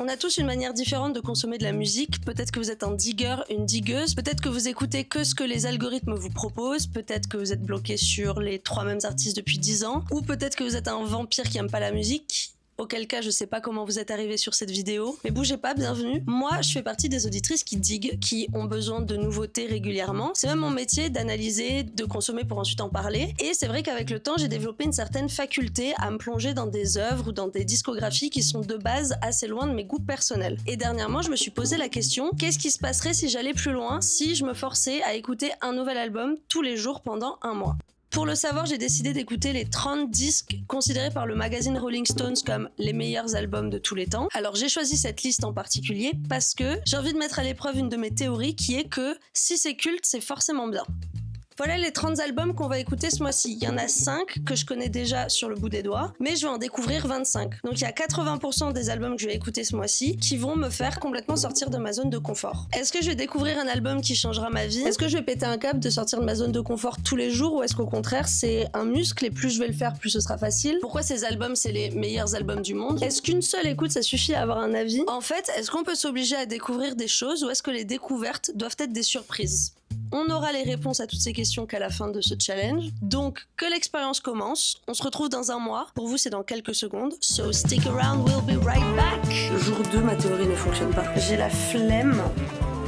On a tous une manière différente de consommer de la musique. Peut-être que vous êtes un digger, une digueuse. Peut-être que vous écoutez que ce que les algorithmes vous proposent. Peut-être que vous êtes bloqué sur les 3 mêmes artistes depuis 10 ans. Ou peut-être que vous êtes un vampire qui aime pas la musique. Auquel cas, je sais pas comment vous êtes arrivé sur cette vidéo, mais bougez pas, bienvenue. Moi, je fais partie des auditrices qui diguent, qui ont besoin de nouveautés régulièrement. C'est même mon métier d'analyser, de consommer pour ensuite en parler. Et c'est vrai qu'avec le temps, j'ai développé une certaine faculté à me plonger dans des œuvres ou dans des discographies qui sont de base assez loin de mes goûts personnels. Et dernièrement, je me suis posé la question, qu'est-ce qui se passerait si j'allais plus loin, si je me forçais à écouter un nouvel album tous les jours pendant un mois? Pour le savoir, j'ai décidé d'écouter les 30 disques considérés par le magazine Rolling Stones comme les meilleurs albums de tous les temps. Alors j'ai choisi cette liste en particulier parce que j'ai envie de mettre à l'épreuve une de mes théories qui est que si c'est culte, c'est forcément bien. Voilà les 30 albums qu'on va écouter ce mois-ci. Il y en a 5 que je connais déjà sur le bout des doigts, mais je vais en découvrir 25. Donc il y a 80% des albums que je vais écouter ce mois-ci qui vont me faire complètement sortir de ma zone de confort. Est-ce que je vais découvrir un album qui changera ma vie? Est-ce que je vais péter un câble de sortir de ma zone de confort tous les jours, ou est-ce qu'au contraire c'est un muscle et plus je vais le faire, plus ce sera facile? Pourquoi ces albums c'est les meilleurs albums du monde? Est-ce qu'une seule écoute ça suffit à avoir un avis? En fait, est-ce qu'on peut s'obliger à découvrir des choses, ou est-ce que les découvertes doivent être des surprises? On aura les réponses à toutes ces questions qu'à la fin de ce challenge. Donc, que l'expérience commence. On se retrouve dans un mois. Pour vous, c'est dans quelques secondes. So stick around, we'll be right back. Jour 2, ma théorie ne fonctionne pas. J'ai la flemme.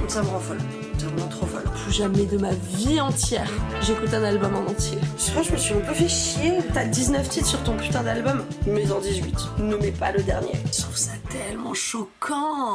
Ça me rend folle. Ça me rend trop folle. Plus jamais de ma vie entière, j'écoute un album en entier. Je sais pas, je me suis un peu fait chier. T'as 19 titres sur ton putain d'album. Mets-en 18. Ne mets pas le dernier. Je trouve ça tellement choquant.